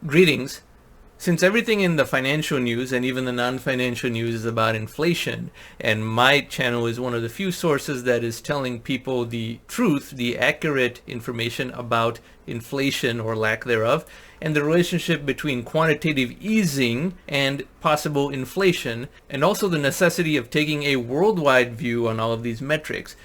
Greetings. Since everything in the financial news and even the non-financial news is about inflation, and my channel is one of the few sources that is telling people the truth, the accurate information about inflation or lack thereof, and the relationship between quantitative easing and possible inflation, and also the necessity of taking a worldwide view on all of these metrics.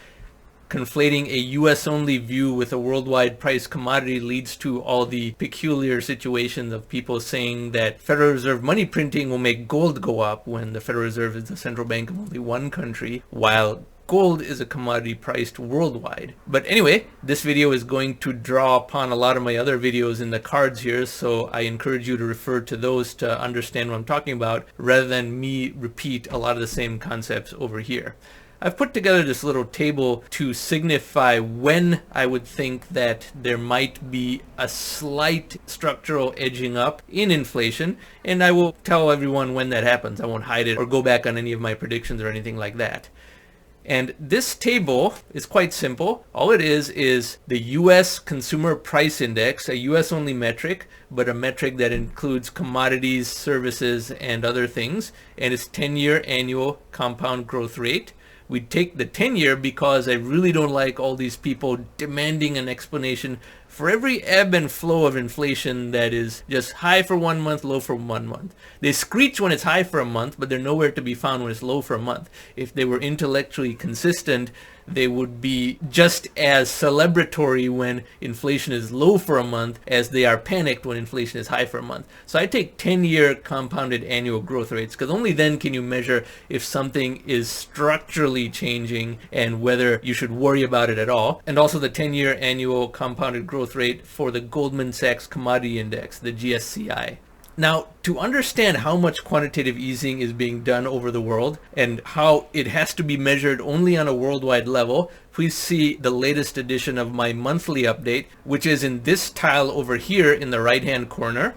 Conflating a US-only view with a worldwide price commodity leads to all the peculiar situations of people saying that Federal Reserve money printing will make gold go up when the Federal Reserve is the central bank of only one country, while gold is a commodity priced worldwide. But anyway, this video is going to draw upon a lot of my other videos in the cards here, so I encourage you to refer to those to understand what I'm talking about, rather than me repeat a lot of the same concepts over here. I've put together this little table to signify when I would think that there might be a slight structural edging up in inflation, and I will tell everyone when that happens. I won't hide it or go back on any of my predictions or anything like that. And this table is quite simple. All it is the US Consumer Price Index, a US only metric, but a metric that includes commodities, services, and other things, and its 10-year annual compound growth rate. We take the 10-year because I really don't like all these people demanding an explanation for every ebb and flow of inflation that is just high for 1 month, low for 1 month. They screech when it's high for a month, but they're nowhere to be found when it's low for a month. If they were intellectually consistent, they would be just as celebratory when inflation is low for a month as they are panicked when inflation is high for a month. So I take 10-year compounded annual growth rates, because only then can you measure if something is structurally changing and whether you should worry about it at all. And also the 10-year annual compounded growth rate for the Goldman Sachs Commodity Index, the GSCI. Now, to understand how much quantitative easing is being done over the world and how it has to be measured only on a worldwide level, please see the latest edition of my monthly update, which is in this tile over here in the right-hand corner.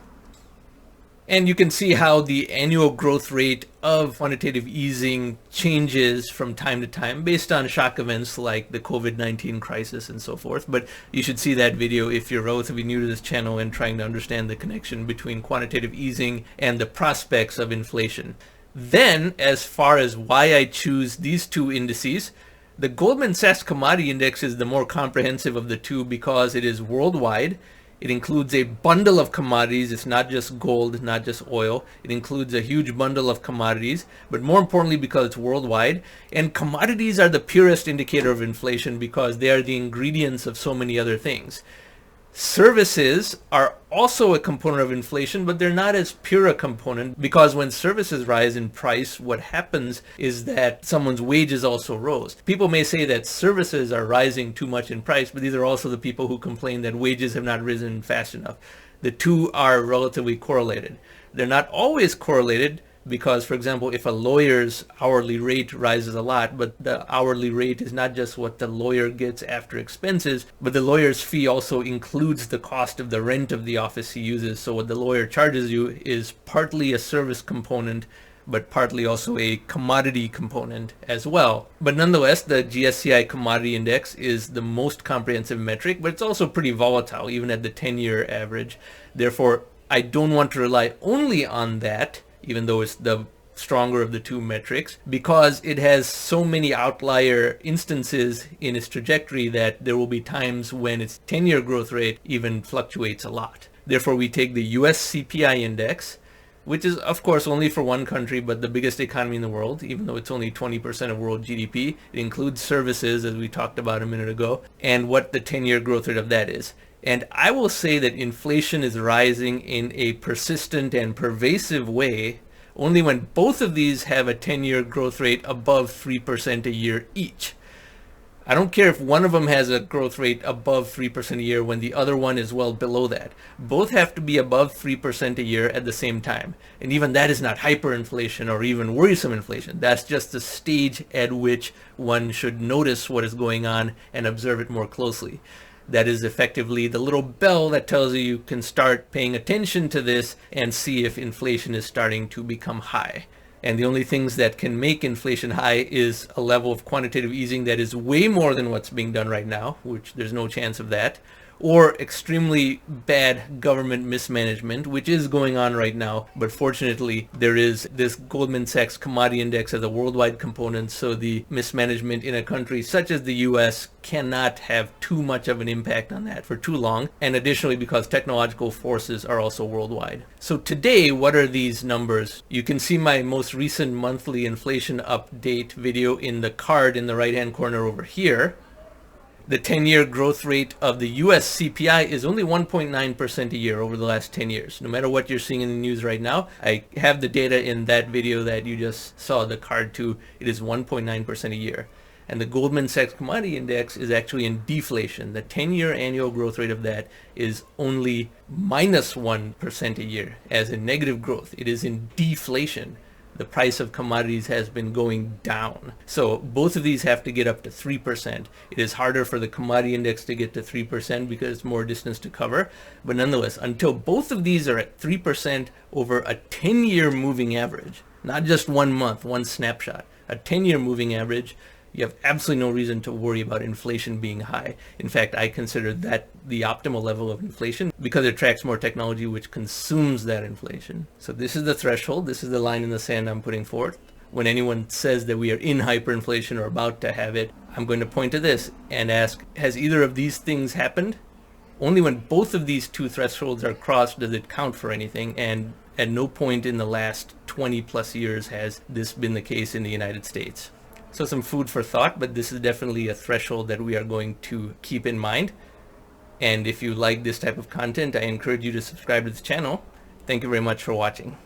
And you can see how the annual growth rate of quantitative easing changes from time to time based on shock events like the COVID-19 crisis and so forth. But you should see that video if you're relatively new to this channel and trying to understand the connection between quantitative easing and the prospects of inflation. Then, as far as why I choose these two indices, the Goldman Sachs Commodity Index is the more comprehensive of the two because it is worldwide. It includes a bundle of commodities. It's not just gold, not just oil. It includes a huge bundle of commodities, but more importantly because it's worldwide. And commodities are the purest indicator of inflation because they are the ingredients of so many other things. Services are also a component of inflation, but they're not as pure a component because when services rise in price, what happens is that someone's wages also rose. People may say that services are rising too much in price, but these are also the people who complain that wages have not risen fast enough. The two are relatively correlated. They're not always correlated because, for example, if a lawyer's hourly rate rises a lot, but the hourly rate is not just what the lawyer gets after expenses, but the lawyer's fee also includes the cost of the rent of the office he uses. So what the lawyer charges you is partly a service component, but partly also a commodity component as well. But nonetheless, the GSCI Commodity Index is the most comprehensive metric, but it's also pretty volatile, even at the 10-year average. Therefore, I don't want to rely only on that, even though it's the stronger of the two metrics, because it has so many outlier instances in its trajectory that there will be times when its 10-year growth rate even fluctuates a lot. Therefore, we take the US CPI index, which is of course only for one country, but the biggest economy in the world, even though it's only 20% of world GDP. It includes services, as we talked about a minute ago, and what the 10-year growth rate of that is. And I will say that inflation is rising in a persistent and pervasive way only when both of these have a 10-year growth rate above 3% a year each. I don't care if one of them has a growth rate above 3% a year when the other one is well below that. Both have to be above 3% a year at the same time. And even that is not hyperinflation or even worrisome inflation. That's just the stage at which one should notice what is going on and observe it more closely. That is effectively the little bell that tells you can start paying attention to this and see if inflation is starting to become high. And the only things that can make inflation high is a level of quantitative easing that is way more than what's being done right now, which there's no chance of that, or extremely bad government mismanagement, which is going on right now. But fortunately, there is this Goldman Sachs commodity index as a worldwide component, so the mismanagement in a country such as the US cannot have too much of an impact on that for too long, and additionally because technological forces are also worldwide. So today, what are these numbers? You can see my most recent monthly inflation update video in the card in the right hand corner over here. The 10-year growth rate of the US CPI is only 1.9% a year over the last 10 years. No matter what you're seeing in the news right now, I have the data in that video that you just saw the card to. It is 1.9% a year. And the Goldman Sachs Commodity Index is actually in deflation. The 10-year annual growth rate of that is only minus 1% a year, as in negative growth. It is in deflation. The price of commodities has been going down. So both of these have to get up to 3%. It is harder for the commodity index to get to 3% because it's more distance to cover. But nonetheless, until both of these are at 3% over a 10-year moving average, not just 1 month, one snapshot, a 10-year moving average, you have absolutely no reason to worry about inflation being high. In fact, I consider that the optimal level of inflation because it tracks more technology which consumes that inflation. So this is the threshold. This is the line in the sand I'm putting forth. When anyone says that we are in hyperinflation or about to have it, I'm going to point to this and ask, has either of these things happened? Only when both of these two thresholds are crossed does it count for anything, and at no point in the last 20 plus years has this been the case in the United States. So some food for thought, but this is definitely a threshold that we are going to keep in mind. And if you like this type of content, I encourage you to subscribe to this channel. Thank you very much for watching.